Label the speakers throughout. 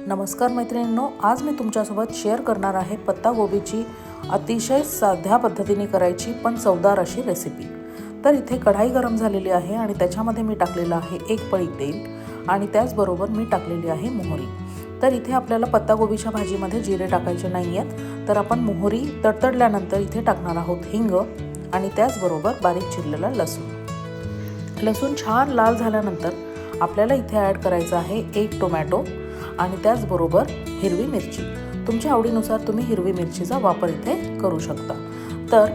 Speaker 1: नमस्कार मैत्रिणींनो, आज मी तुमच्यासोबत शेअर करणार आहे पत्तागोबीची अतिशय साध्या पद्धतीने करायची पण चवदार अशी रेसिपी। तर इथे कढाई गरम झालेली आहे आणि त्याच्यामध्ये मी टाकलेलं आहे 1 पळी तेल आणि त्याचबरोबर मी टाकलेली आहे मोहरी। तर इथे आपल्याला पत्तागोबीच्या भाजीमध्ये जिरे टाकायचे नाही आहेत, तर आपण मोहरी तडतडल्यानंतर इथे टाकणार आहोत हिंग आणि त्याचबरोबर बारीक चिरलेला लसूण। लसूण छान लाल झाल्यानंतर आपल्याला इथे ॲड करायचं आहे 1 टोमॅटो आणि त्याचबरोबर हिरवी मिरची। तुमच्या आवडीनुसार तुम्ही हिरवी मिरचीचा वापर इथे करू शकता। तर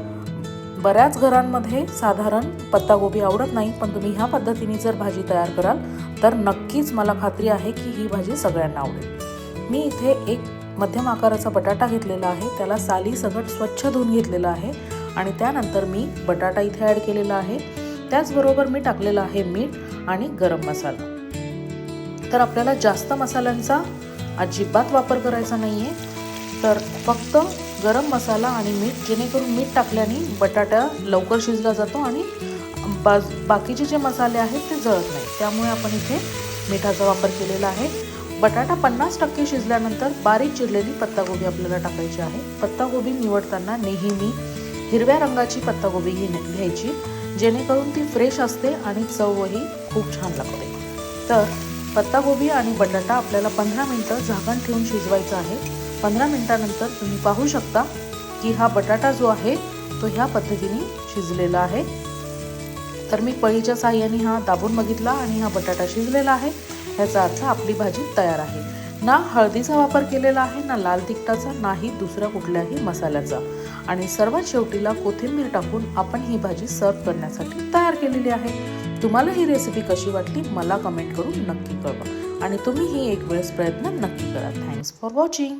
Speaker 1: बऱ्याच घरांमध्ये साधारण पत्तागोबी आवडत नाही, पण तुम्ही ह्या पद्धतीने जर भाजी तयार कराल तर नक्कीच मला खात्री आहे की ही भाजी सगळ्यांना आवडेल। मी इथे एक मध्यम आकाराचा बटाटा घेतलेला आहे, त्याला साली सगट स्वच्छ धुवून घेतलेला आहे आणि त्यानंतर मी बटाटा इथे ॲड केलेला आहे। त्याचबरोबर मी टाकलेला आहे मीठ आणि गरम मसाला। तर आपल्याला जास्त मसाल्यांचा अजिबात वापर करायचा नाही आहे, तर फक्त गरम मसाला आणि मीठ, जेणेकरून मीठ टाकल्याने बटाटा लवकर शिजला जातो आणि बाकीचे जे मसाले आहेत ते जळत नाही, त्यामुळे आपण इथे मिठाचा वापर केलेला आहे। बटाटा 50% शिजल्यानंतर बारीक चिरलेली पत्तागोबी आपल्याला टाकायची आहे। पत्तागोबी निवडताना नेहमी हिरव्या रंगाची पत्तागोबी घ्यायची, जेणेकरून ती फ्रेश असते आणि चवही खूप छान लागते। तर पत्तागोबी आणि बटाटा आपल्याला 15 मिनिटं झाकण ठेवून शिजवायचा आहे। 15 मिनिटांनंतर तुम्ही पाहू शकता की हा बटाटा जो आहे तो ह्या पद्धतीने शिजलेला आहे। तर मी पळीच्या साहाय्याने हा दाबून बघितला आणि हा बटाटा शिजलेला आहे, याचा अर्थ आपली भाजी तयार आहे। ना हळदीचा वापर केलेला आहे, ना लाल तिखटाचा, नाही दुसऱ्या कुठल्याही मसाल्याचा, आणि सर्वात शेवटीला कोथिंबीर टाकून आपण ही भाजी सर्व करण्यासाठी तयार केलेली आहे। तुम्हाला ही रेसिपी कशी वाटली मला कमेंट करून नक्की कळवा आणि तुम्ही ही एक वेळेस प्रयत्न नक्की करा। Thanks for watching.